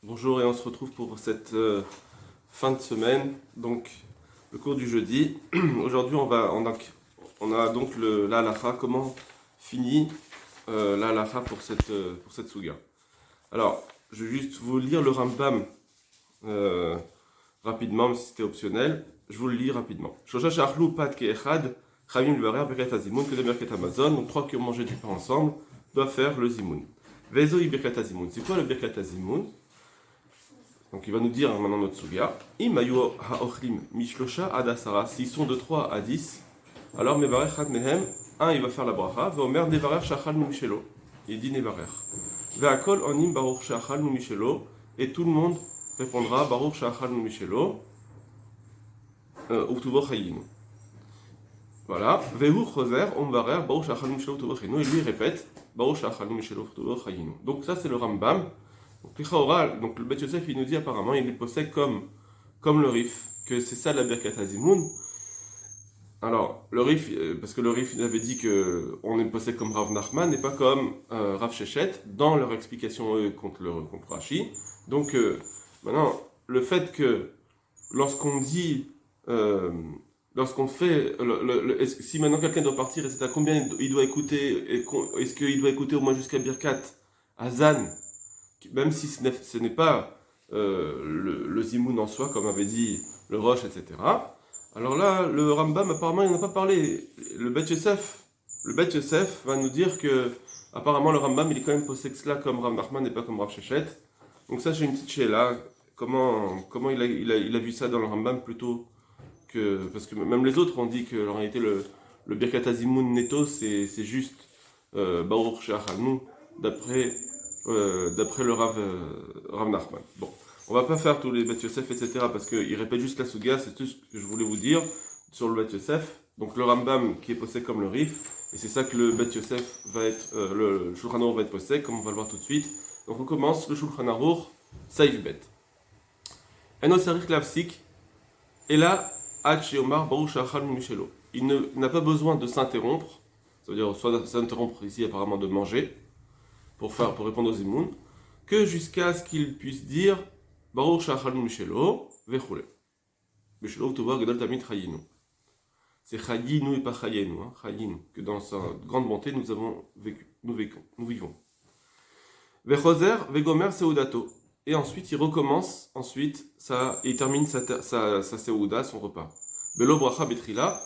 Bonjour et on se retrouve pour cette fin de semaine, donc le cours du jeudi. Aujourd'hui on a donc la halacha, comment finit la halacha pour cette souga. Alors, je vais juste vous lire le Rambam rapidement, si c'était optionnel. Je vous le lis rapidement. Shosha sha'achlu pat ke'echad, chavim levarer birkat hazimun, que de birkat hamazon. Donc trois qui ont mangé du pain ensemble doivent faire le zimun. Vezo birkat hazimun. C'est quoi le birkat hazimun? Donc il va nous dire maintenant notre souga. Im ayu ha'ochlim mishlosha ad asara. S'ils sont de 3 à 10, alors mevarer chad mehem, un il va faire la bracha, ve'omer nevarer shachal mishelo. Il dit nevarer. Ve'akol onim baruch shachal mishelo. Et tout le monde répondra baruch shachal mishelo. Uktuvo chayinu. Voilà. Vehu choser omvarer baruch shachal mishelo uktuvo chayinu. Et lui répète baruch shachal mishelo uktuvo chayinu. Donc ça c'est le Rambam. Donc le Beth Yosef il nous dit apparemment il est possède comme le Rif, que c'est ça la Birkat Hazimoun. Alors le Rif, parce que le Rif il avait dit que on est possède comme Rav Nachman et pas comme Rav Shechet dans leur explication contre Rashi. Donc maintenant le fait que lorsqu'on dit lorsqu'on fait si maintenant quelqu'un doit partir et c'est à combien il doit écouter, est-ce qu'il doit écouter au moins jusqu'à Birkat Hazan, même si ce n'est pas le zimoun en soi, comme avait dit le Roche, etc. Alors là, le Rambam, apparemment, il n'en a pas parlé. Le Beth Yosef va nous dire que, apparemment, le Rambam, il est quand même posé cela comme Rav Nachman et pas comme Rav Shechet. Donc ça, j'ai une petite chéla. Comment il a vu ça dans le Rambam plutôt que... Parce que même les autres ont dit que, en réalité, le Birkat Hazimoun Neto, c'est juste Baruch She'achalnu, d'après le Rav Nachman. Bon, on va pas faire tous les Beth Yosef, etc. parce qu'il répète juste la Suga, c'est tout ce que je voulais vous dire sur le Beth Yosef. Donc le Rambam qui est possède comme le Rif, et c'est ça que le Beth Yosef va être, le Shulchan Aruch va être possède, comme on va le voir tout de suite. Donc on commence le Shulchan Aruch, Saïf Bet. Eno sarich lavsik, et là, Ad Sheomar Baruch Shachal Mishelo. Il n'a pas besoin de s'interrompre, ça veut dire soit s'interrompre ici apparemment de manger, pour répondre aux zimoun, que jusqu'à ce qu'il puisse dire Baruch Shachal Mishelo, Vechule. Mishelo Tuva Gadol Tamid Chayinu. C'est Chayinu et pas Chayenu, Chayinu, que dans sa grande bonté nous vivons. Vechoser, Vegomer Seudato. Et ensuite il recommence, il termine sa Seuda, son repas. Belo Bracha Betrila.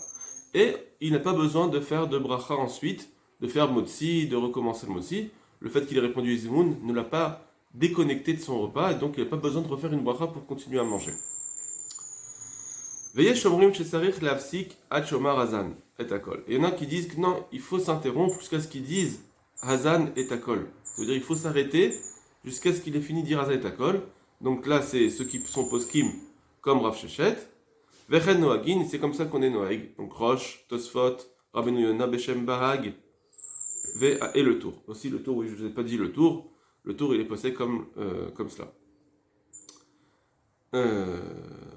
Et il n'a pas besoin de faire de bracha ensuite, de faire Motsi, de recommencer le Motsi. Le fait qu'il ait répondu Zimoun ne l'a pas déconnecté de son repas, et donc il n'a pas besoin de refaire une bracha pour continuer à manger. Veillez shomrim shesarich leafsik ad shomar hazan et akol. Et il y en a qui disent que non, il faut s'interrompre jusqu'à ce qu'ils disent hazan et akol. Ça veut dire qu'il faut s'arrêter jusqu'à ce qu'il ait fini de dire hazan et akol. Donc là, c'est ceux qui sont poskim comme Rav Shechet. Vechen noagin, c'est comme ça qu'on est noag. Donc Rosh, Tosfot, Rabbeinu Yonah, Beshem Bahag. Et le tour. Aussi le tour, oui, je ne vous ai pas dit le tour. Le tour, il est posé comme cela.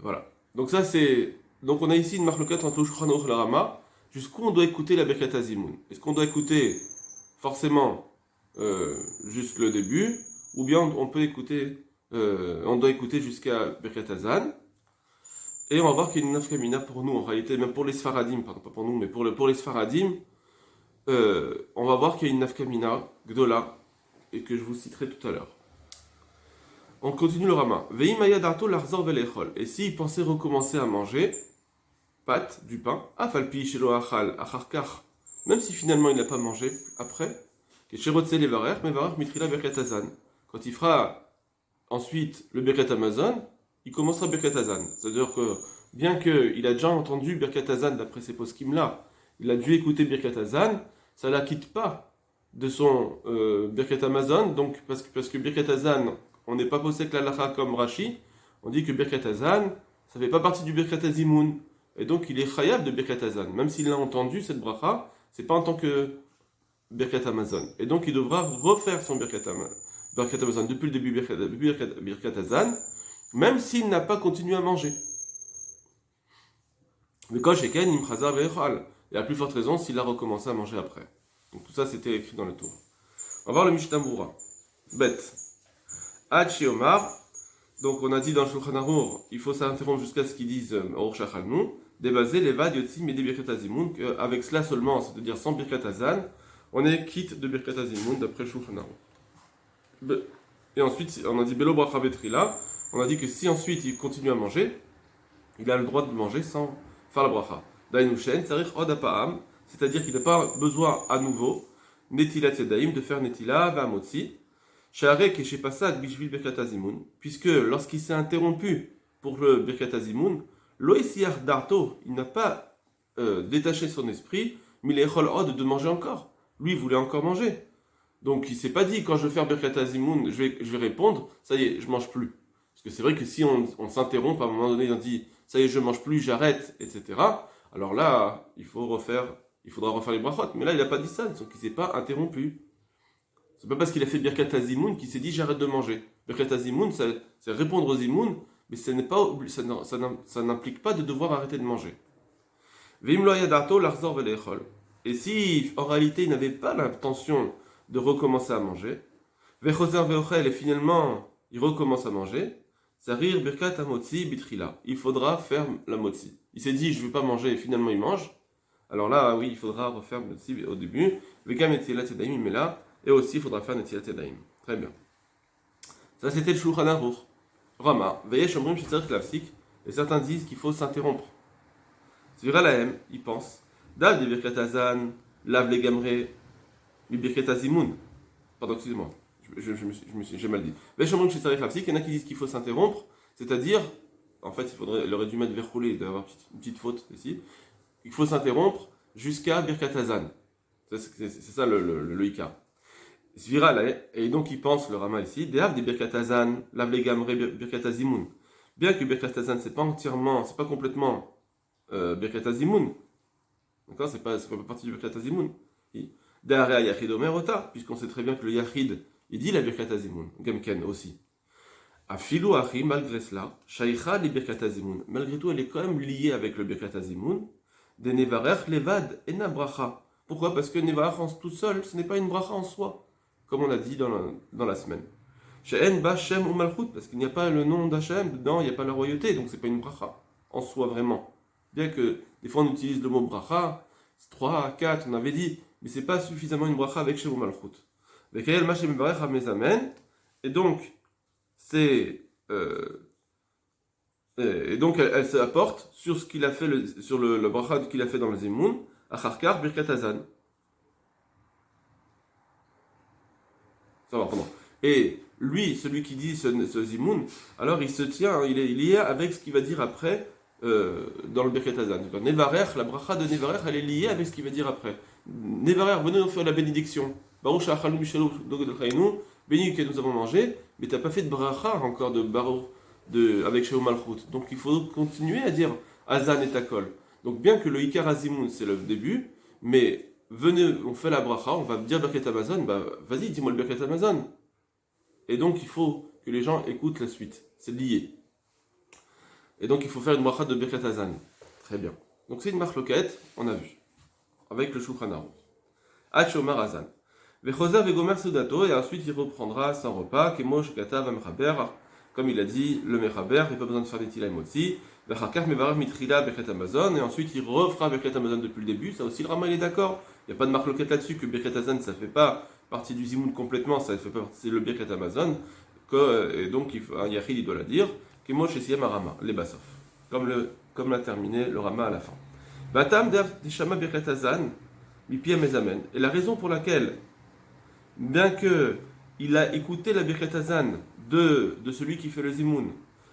Voilà. Donc ça, c'est... Donc on a ici une marloquette entre le Shulchan Aruch et la Rama. Jusqu'où on doit écouter la Birkat Hazimoun? Est-ce qu'on doit écouter forcément juste le début? Ou bien on peut écouter... on doit écouter jusqu'à Birkat Hazan? Et on va voir qu'il y a une nafkamina pour nous, en réalité, même pour les Sfaradim, pardon, pas pour nous, mais pour les Sfaradim, on va voir qu'il y a une nafkamina, Gdola, et que je vous citerai tout à l'heure. On continue le Rama. Et s'il pensait recommencer à manger, pâte, du pain, même si finalement il n'a pas mangé après, quand il fera ensuite le Birkat Hamazon, il commencera Birkat Hazan. C'est-à-dire que, bien qu'il a déjà entendu Birkat Hazan d'après ces poskim-là, il a dû écouter Birkat Hazan, ça ne la quitte pas de son Birkat Hamazon, donc parce que Birkat Hazan, on n'est pas posé que la lacha comme Rashi, on dit que Birkat Hazan, ça ne fait pas partie du Birkat Hazimoun, et donc il est chayav de Birkat Hazan, même s'il l'a entendu, cette bracha, c'est pas en tant que Birkat Hamazon, et donc il devra refaire son Birkat Hamazon depuis le début Birkat Hazan, même s'il n'a pas continué à manger. Mais quand Sheken, Imchaza Ve'echal. Et à plus forte raison s'il a recommencé à manger après. Donc tout ça c'était écrit dans le tour. On va voir le Mishnah Berurah. Bête. Ad Sheomar. Donc on a dit dans le Shulchan Aruch, il faut s'interrompre jusqu'à ce qu'ils disent Or Shachalnu, débasé les vad yotzim et des Birkat Hazimoun, qu'avec cela seulement, c'est-à-dire sans Birkat Hazan, on est quitte de Birkat Hazimoun d'après le Shulchan Aruch. Et ensuite, on a dit Belo Bracha Betrila, on a dit que si ensuite il continue à manger, il a le droit de manger sans faire la bracha. Dainushen, Tsarich Od Apa'am, c'est-à-dire qu'il n'a pas besoin à nouveau, Netilat Yadaim, de faire Netila Va'amotzi, Sha'arek et Shepasad Bishvil Birkat Hazimoun, puisque lorsqu'il s'est interrompu pour le Birkat Hazimoun, Loïsiach Darto, il n'a pas détaché son esprit, Milechol Od de manger encore. Lui, il voulait encore manger. Donc il ne s'est pas dit, quand je vais faire Birkat Hazimoun, je vais répondre, ça y est, je ne mange plus. Parce que c'est vrai que si on s'interrompt, à un moment donné, on dit, ça y est, je ne mange plus, j'arrête, etc. Alors là, il faudra refaire les brachot. Mais là, il n'a pas dit ça, donc il ne s'est pas interrompu. C'est pas parce qu'il a fait Birkat Hazimoun qu'il s'est dit, j'arrête de manger. Birkat Hazimoun, c'est répondre aux Zimoun, mais ça n'implique pas de devoir arrêter de manger. Vim lo yadato l'arzor velechol. Et si, en réalité, il n'avait pas l'intention de recommencer à manger, vechoser veochel, et finalement, il recommence à manger, sarir birkat amotzi bitrila. Il faudra faire la motzi. Il s'est dit, je ne vais pas manger, et finalement, il mange. Alors là, oui, il faudra refaire motzi au début. Vekam etilat yadaim, il met là, et aussi, il faudra faire netilat yadaim. Très bien. Ça, c'était le Shulchan Aruch. Rama, veyesh omrim shetzarich lafsik, et certains disent qu'il faut s'interrompre. Zvira lahem, il pense. Dav de birkat hazan, lav les gamre, mi birkat hazimoun. Pardon, excusez-moi. J'ai mal dit. Veyesh omrim shetzarich lafsik, il y en a qui disent qu'il faut s'interrompre, c'est-à-dire, en fait, il aurait dû mettre verroulé, il doit y avoir une petite faute ici. Il faut s'interrompre jusqu'à birkat hazan. C'est ça le ikar. Zvira lahem, et donc il pense, le Rama ici, Dav de birkat hazan, lav les gamre, birkat hazimoun. Bien que birkat hazan, c'est pas complètement Birkat Hazimoun. D'accord, c'est pas partie du Birkat Hazimoun. D'Area Yachid Omer Ota, puisqu'on sait très bien que le Yachid, il dit la Birkat Hazimoun. Gemken aussi. Afilu Achi, malgré cela, Shaïcha li Birkat Hazimoun. Malgré tout, elle est quand même liée avec le Birkat Hazimoun. De Nevarech Levad Ena Bracha. Pourquoi? Parce que Nevarech tout seul, ce n'est pas une bracha en soi, comme on a dit dans la semaine. She'en Ba Shem ou Malchut, parce qu'il n'y a pas le nom d'Hachem dedans, il n'y a pas la royauté, donc c'est pas une bracha en soi vraiment. Bien que des fois on utilise le mot bracha, 3, 4, on avait dit, mais c'est pas suffisamment une bracha avec Shem ou Malchut. Et donc, et donc elle se apporte sur ce qu'il a fait, sur le bracha qu'il a fait dans le Zimoun, Acharkar Birkat Hazan. Ça va, pardon. Et lui, celui qui dit ce Zimoun, alors il se tient, il est lié avec ce qu'il va dire après dans le Birkat Hazan. Nevarech, la bracha de Nevarech, elle est liée avec ce qu'il va dire après. Nevarech, venez nous faire la bénédiction. Baruch Sha'achalnu Mishalou Dogodolchainu, béni que nous avons mangé, mais tu n'as pas fait de bracha encore de Baruch avec Shehu Malchut. Donc il faut continuer à dire Hazan et Takol. Donc bien que le Ikar Hazimoun c'est le début, mais venez, on fait la bracha, on va dire Birkat Hamazon, bah vas-y, dis-moi le Birkat Hamazon. Et donc il faut que les gens écoutent la suite. C'est lié. Et donc il faut faire une bracha de Birkat Hazan. Très bien. Donc c'est une marloquette, on a vu. Avec le Shulchan Aruch. Hachomar Hazan. Vechosa vegomer sudato, et ensuite il reprendra son repas, kemosh katav mechaber, comme il a dit, le mechaber, il n'y a pas besoin de faire des tila emotzi. Vechakar mevarer mitrila Birkat Hamazon, et ensuite il refera Birkat Hamazon depuis le début. Ça aussi le Rama il est d'accord. Il n'y a pas de marloquette là-dessus que Birkat Hazan ça ne fait pas partie du Zimoun complètement, ça fait pas partie, c'est le Birkat Hamazon. Et donc un Yachid il doit la dire. Kemosh esiyam arama, les basof. Comme l'a terminé le Rama à la fin. Batam deshama Birkat Hazan, mipia mezamen. Et la raison pour laquelle, bien que il a écouté la Birkat Hazan de celui qui fait le Zimoun,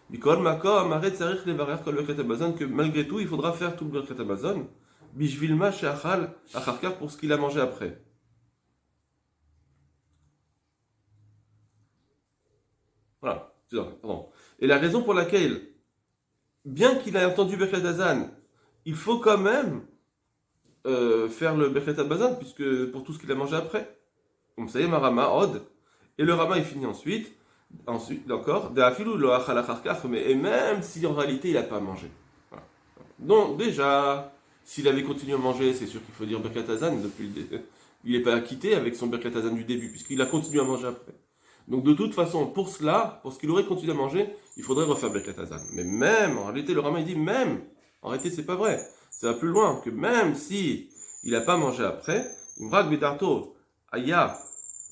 Mikol Makom arrête sarich levarer kol Birkat Hamazon, que malgré tout il faudra faire tout le Birkat Hamazon, bishvilma sheachal acharkar, pour ce qu'il a mangé après. Voilà, pardon. Et la raison pour laquelle, bien qu'il ait entendu Birkat Hazan, il faut quand même faire le Birkat Hamazon, puisque pour tout ce qu'il a mangé après. Comme ça y est, Marama, Od. Et le Rama, il finit ensuite encore, mais et même si en réalité il n'a pas mangé. Voilà. Donc déjà, s'il avait continué à manger, c'est sûr qu'il faut dire Birkat Hazan depuis il n'est pas acquitté avec son Birkat Hazan du début, puisqu'il a continué à manger après. Donc de toute façon, pour cela, pour ce qu'il aurait continué à manger, il faudrait refaire Birkat Hazan. Mais même, en réalité, le Rama il dit même, en réalité c'est pas vrai. Ça va plus loin, que même si il n'a pas mangé après, Imrak Bedarto, Aya,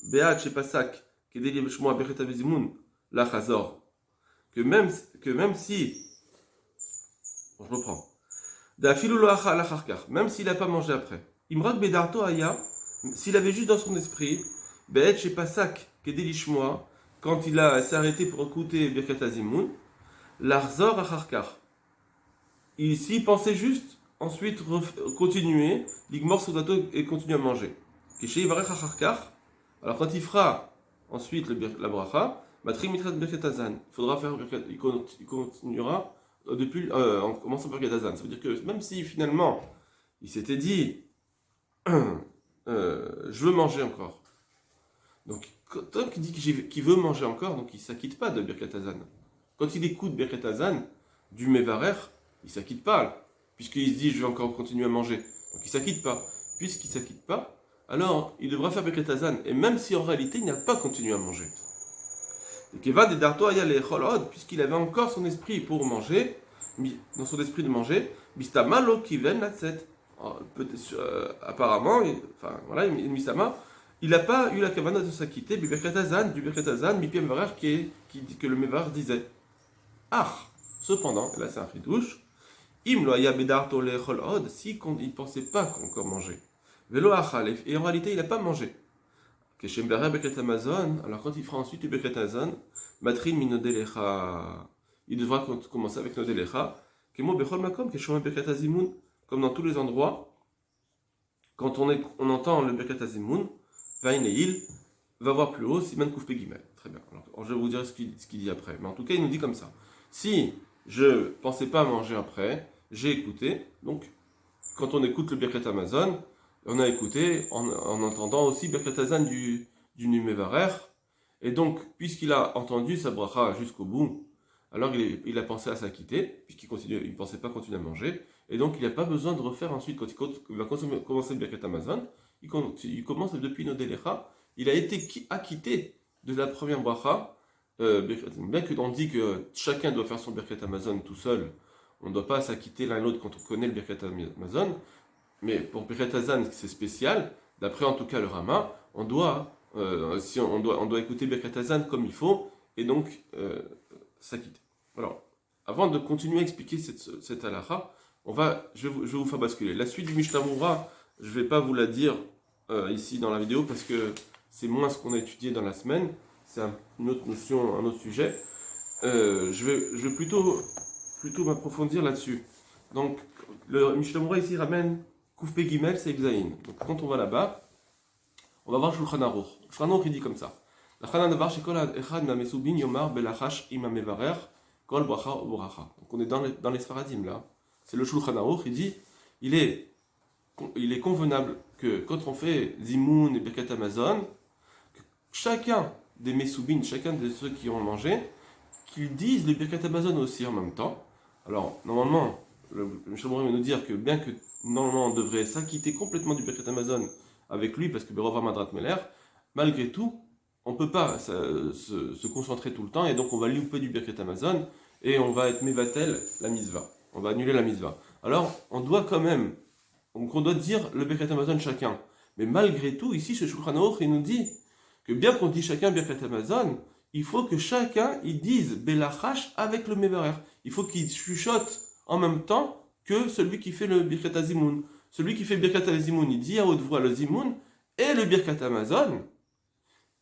Beat Shepasak, Kedeli Shmoa Birkat Avezimun, La Chazor, que même si, bon, je reprends, même s'il n'a pas mangé après. Imrak Bedarto Aya, s'il avait juste dans son esprit, Be'et chez Pasak, Kedelishmoa, quand il s'est arrêté pour écouter Birkat Azimoun, Larzor Acharkar. S'il pensait juste, ensuite continuer, l'Igmor Sodato et continuer à manger. Keshe Yivarech Acharkar, alors quand il fera ensuite la bracha, Matri Mitrat Birkat Azan, il faudra faire il continuera depuis, en commençant par Birkat Azan. Ça veut dire que même si finalement il s'était dit je veux manger encore. Donc, tant qu'il dit qu'il veut manger encore, donc il ne s'acquitte pas de Birkat Hazan. Quand il écoute Birkat Hazan du Mevarer, il ne s'acquitte pas, puisqu'il se dit je vais encore continuer à manger. Donc il ne s'acquitte pas. Puisqu'il ne s'acquitte pas, alors il devra faire Birkat Hazan. Et même si en réalité il n'a pas continué à manger. Puisqu'il avait encore son esprit pour manger, dans son esprit de manger, Bistamalo Kiven Latset. Apparemment, il n'a pas eu la kavana de s'acquitter du Birkat Hazan, Mipiem Varer, que le Mevar disait. Ah, cependant, et là c'est un chidouche, Im lo haya bedarto lechol od, si il ne pensait pas qu'encore manger. Velo achal, et en réalité il n'a pas mangé. Keshem Berer Birkat Amazon, alors quand il fera ensuite le Birkat Hazan, Matrin minodelecha, il devra commencer avec nodelecha, Kemo Bechol Makom, Keshom Birkat Azimun, comme dans tous les endroits, quand on entend le Birkat Azimoun, Vaïneil va voir plus haut, Siman Koufpe Gimel. Très bien. Alors, je vais vous dire ce qu'il dit après. Mais en tout cas, il nous dit comme ça. Si je pensais pas manger après, j'ai écouté. Donc, quand on écoute le Birkat Amazon, on a écouté en entendant aussi Birkat Hazan du Numevarer. Et donc, puisqu'il a entendu sa bracha jusqu'au bout, alors il a pensé à s'acquitter, puisqu'il ne pensait pas continuer à manger. Et donc, il n'a pas besoin de refaire ensuite, quand il va commencer le Birkat Amazon, il commence depuis Nodelecha, il a été acquitté de la première bracha, bien que l'on dit que chacun doit faire son Birkat Amazon tout seul, on ne doit pas s'acquitter l'un l'autre quand on connaît le Birkat Amazon, mais pour Birkat Hazan, c'est spécial, d'après en tout cas le Rama, on doit écouter Birkat Hazan comme il faut, et donc s'acquitter. Alors, avant de continuer à expliquer cette halakha, je vais vous faire basculer. La suite du Mishnah Moura, je ne vais pas vous la dire ici dans la vidéo parce que c'est moins ce qu'on a étudié dans la semaine. C'est une autre notion, un autre sujet. Je vais plutôt m'approfondir là-dessus. Donc, le Mishnah Moura ici ramène Koufpe Gimel, c'est Exaïn. Donc, quand on va là-bas, on va voir Shulchan Aruch. Shulchan Aruch, il dit comme ça. Donc, on est dans les Sfaradim là. C'est le Shulchan Aruch, il dit il est convenable que quand on fait Zimoun et Birkat Amazon, que chacun des Mesoubin, chacun de ceux qui ont mangé, qu'ils disent le Birkat Amazon aussi en même temps. Alors, normalement, le Mishnah va nous dire que bien que normalement on devrait s'acquitter complètement du Birkat Amazon avec lui, parce que Berova Madrat Meler, malgré tout, on ne peut pas se concentrer tout le temps, et donc on va louper du Birkat Amazon, et on va être Mevatel, la Misva. On va annuler la Misva. Alors, on doit quand même, donc on doit dire le Birkat Amazon chacun. Mais malgré tout, ici, ce Shulchan Aruch, il nous dit que bien qu'on dit chacun Birkat Amazon, il faut que chacun, il dise Belachash avec le Mevarer. Il faut qu'il chuchote en même temps que celui qui fait le Birkat Azimoun. Celui qui fait le Birkat Azimoun, il dit à haute voix le Zimoun et le Birkat Amazon.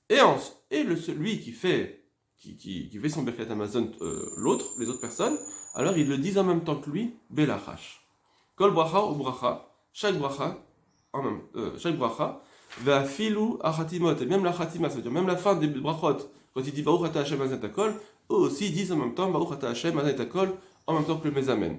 Et celui qui fait son Birkat Amazon, les autres personnes, alors ils le disent en même temps que lui, Belachash. Kol bracha ou bracha, chaque bracha, va filou achatimot, et même la chatima, c'est-à-dire même la fin des brachot, quand il dit Baruch ata Hashem azet hakol, eux aussi ils disent en même temps Baruch ata Hashem azet hakol, en même temps que le Mezamen.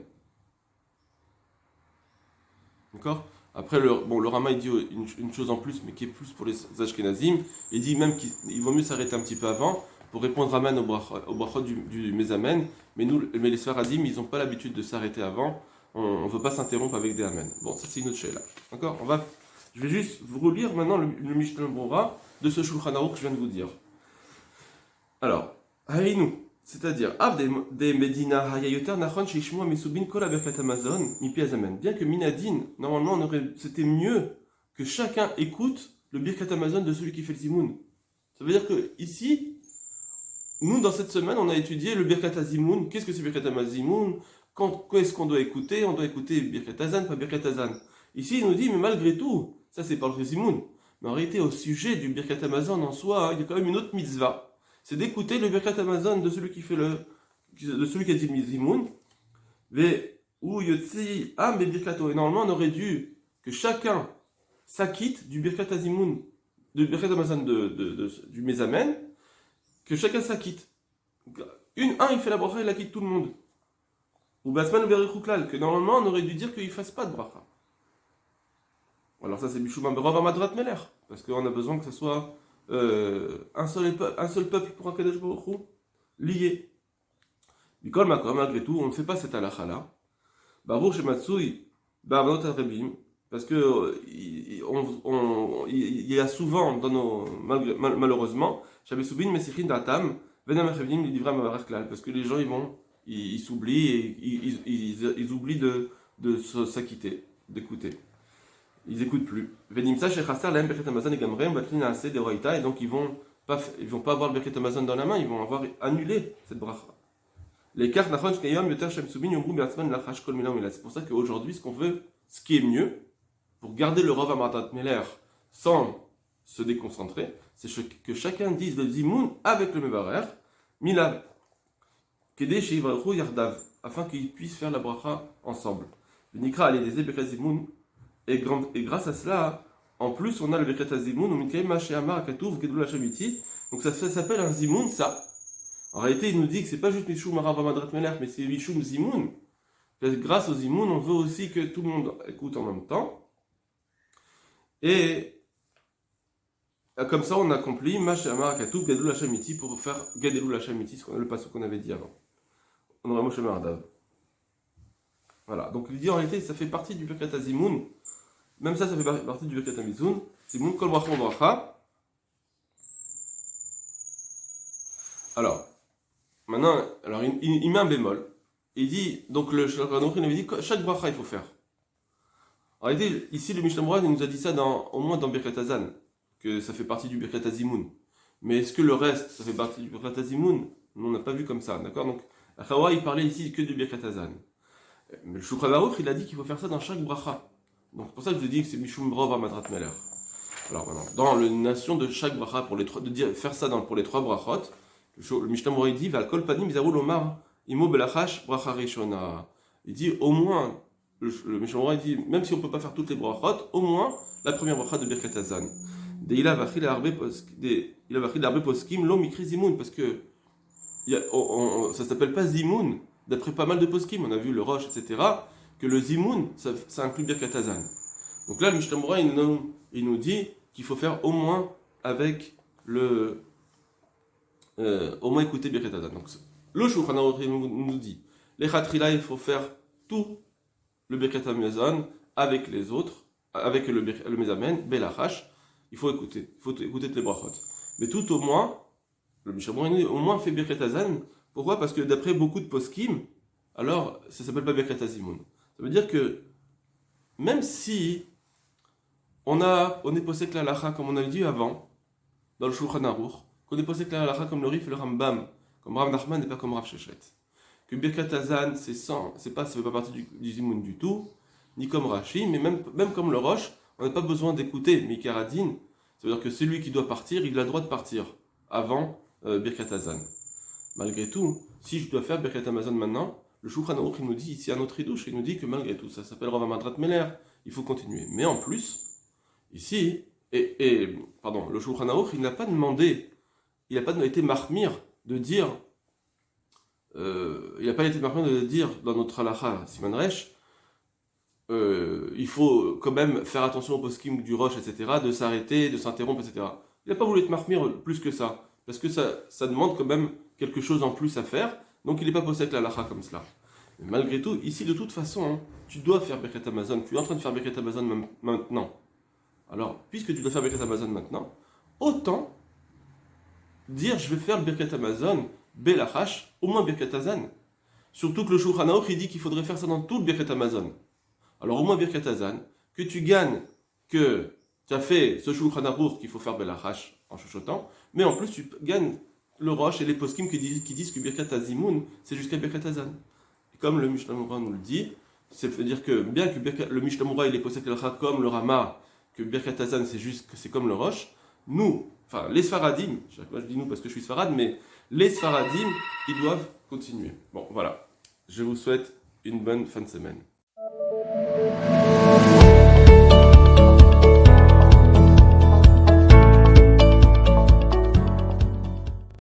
D'accord? Après, le Rama il dit une chose en plus, mais qui est plus pour les Ashkenazim. Il dit même qu'il vaut mieux s'arrêter un petit peu avant pour répondre amen au brachot du Mezamen. Mais les Sfaradim, ils n'ont pas l'habitude de s'arrêter avant. on ne veut pas s'interrompre avec des amen. Bon, ça c'est une autre chose là. D'accord. Je vais juste vous relire maintenant le Mishnah Brura de ce Shulchan Aruch que je viens de vous dire. Alors, Haïnou, c'est-à-dire, des Medina Hayayoter Nachon Shishmua Mesubin Kol Aberkat Amazon Mipi Azamen. Bien que Minadin, normalement, c'était mieux que chacun écoute le Birkat Amazon de celui qui fait le Zimoun. Ça veut dire que ici, nous, dans cette semaine, on a étudié le Birkat Azimoun. Qu'est-ce que c'est Birkat Azimoun? Quand est-ce qu'on doit écouter? On doit écouter Birkat Azan, pas Birkat Azan. Ici, il nous dit, mais malgré tout, ça c'est pas le Zimoun. Mais en réalité, au sujet du Birkat Amazon en soi, il y a quand même une autre mitzvah. C'est d'écouter le Birkat Amazon de celui qui fait de celui qui a dit Zimoun. Ou Yotzi Am Birkato. Et normalement, on aurait dû que chacun s'acquitte du Birkat Azimoun, du Birkat Amazon du Mezamen, que chacun s'acquitte. Un, il fait la bracha, il acquitte tout le monde. Ou Basman ou Berichuklal, que normalement on aurait dû dire qu'il ne fasse pas de bracha. Alors ça c'est Bishum Amberov Madrat Meler, parce qu'on a besoin que ce soit un seul peuple pour un Kadesh Baruch Hu, lié. Bikol Makom, malgré tout, on ne fait pas cette halakha là. Baruch Shematsui, Ba'avanot Arabim, parce que il y a souvent, malheureusement, Shabesubin Mesichin Datam, Venam Achavim, Livra Mavarach Klal, parce que les gens ils s'oublient et ils oublient de s'acquitter, d'écouter. Ils n'écoutent plus. Venimsa Shechasar, Lahem Birkat Amazon et Gamrem, Batlina Aseh de Roïta, et donc ils vont pas avoir le Birkat Amazon dans la main, ils vont avoir annulé cette bracha. Les cartes Nachon Shkayom, Yoter Shemsubin, Yomru Beatzman, Lachash Kol Milam Milas. C'est pour ça qu'aujourd'hui, ce qui est mieux, pour garder le Rov Amatat Meler sans se déconcentrer, c'est que chacun dise le Zimoun avec le Mevarer, Milav, Kede Sheivrachou Yardav, afin qu'ils puissent faire la bracha ensemble. Le Nikra allait des Birkat Zimoun, et grâce à cela, en plus, on a le Birkat Zimoun, ou Mikaim Mashéamar Katouf Gedul Hashamiti, donc ça s'appelle un Zimoun, ça. En réalité, il nous dit que c'est pas juste Mishum Arav Amadrat Meler, mais c'est Mishum Zimoun. Grâce au Zimoun, on veut aussi que tout le monde écoute en même temps. Et comme ça, on accomplit Mashéamar Katouf Gedul Hashamiti pour faire Gedul Hashamiti, le passage qu'on avait dit avant. On aura Moshe Mardav. Voilà, donc il dit en réalité, ça fait partie du Birkat Zimoun. Même ça fait partie du Birkat Zimoun. Zimoun Kol Bracha Bracha. Alors, maintenant, il met un bémol. Il dit, donc le Shulchan Aruch, il avait dit que chaque bracha il faut faire. En réalité, ici le Mishnah Brura nous a dit ça au moins dans Birkat Azan, que ça fait partie du Birkat Zimoun. Mais est-ce que le reste, ça fait partie du Birkat Zimoun? On n'a pas vu comme ça, d'accord? Donc, Achawa, il parlait ici que du Birkat Azan. Mais le Shulchan Aruch, il a dit qu'il faut faire ça dans chaque bracha. Donc c'est pour ça que je vous dis que c'est Mishum Brov Amadrat Meler. Alors maintenant, dans la nation de chaque bracha, faire ça pour les trois brachot, le Mishnah Brura dit Valkol Panim Zarul Omar Imo Belachash Bracha Rishona. Il dit au moins, le Mishnah Brura dit, même si on ne peut pas faire toutes les brachot, au moins la première bracha de Birkat Azan. Deila Vachil Arbe Poskim Lo Mikri Zimoun, parce que ça s'appelle pas Zimoun, d'après pas mal de poskim, on a vu le Roche, etc., que le Zimoun, ça inclut Birkat Azan. Donc là, le Mishnah Brura, il nous dit qu'il faut faire au moins avec au moins écouter Birkat Azan. Donc le Shulchan Aruch nous dit, les Chatrila, il faut faire tout le Birkat Amazon avec les autres, avec le Mezamen, Belachash, il faut écouter toutes les brachot. Mais tout au moins, le Mishnah Brura au moins fait Birkat Azan. Pourquoi? Parce que d'après beaucoup de poskim, alors ça s'appelle pas Birkat Zimoun. Ça veut dire que même si on est posé que la halakha comme on avait dit avant, dans le Shulchan Aruch, qu'on est posé que la halakha comme le Rif et le Rambam, comme Rav Nachman et pas comme Rav Shechet, que Birkat Azan ça fait pas partie du Zimoun du tout, ni comme Rashi, mais même comme le Roche, on n'a pas besoin d'écouter Mikaradin. Ça veut dire que celui qui doit partir, il a le droit de partir avant Birkat Azan. Malgré tout, si je dois faire Birkat Amazon maintenant, le Shulchan Aruch il nous dit ici un autre idouche, il nous dit que malgré tout, ça s'appelle Rav Amadrat Meler, il faut continuer. Mais en plus, ici, le Shulchan Aruch il n'a pas été marmir de dire, dans notre halakha Siman Resh, il faut quand même faire attention au poskim du Roche, etc., de s'arrêter, de s'interrompre, etc. Il n'a pas voulu être marmir plus que ça, parce que ça demande quand même quelque chose en plus à faire, donc il n'est pas posé avec la halakha comme cela. Mais malgré tout, ici, de toute façon, hein, tu dois faire Birkat Hamazon. Tu es en train de faire Birkat Hamazon maintenant. Alors, puisque tu dois faire Birkat Hamazon maintenant, autant dire je vais faire le Birkat Hamazon, Belachash, au moins Birkat Hazan. Surtout que le Shulchan Aruch, il dit qu'il faudrait faire ça dans tout le Birkat Hamazon. Alors au moins Birkat Hazan, que tu gagnes, que tu as fait ce Shulchan Aruch qu'il faut faire Belachash en chuchotant, mais en plus tu gagnes le Rosh et les poskim qui disent que Birkat Hazimoun, c'est jusqu'à Birkat Hazan. Et comme le Mishnah Moura nous le dit, c'est-à-dire que bien que le Mishnah Moura il est posé comme le Rama, que Birkat Hazan c'est comme le Rosh, nous, enfin les Sfaradim, chaque fois je dis nous parce que je suis Sfarad, mais les Sfaradim, ils doivent continuer. Bon, voilà. Je vous souhaite une bonne fin de semaine.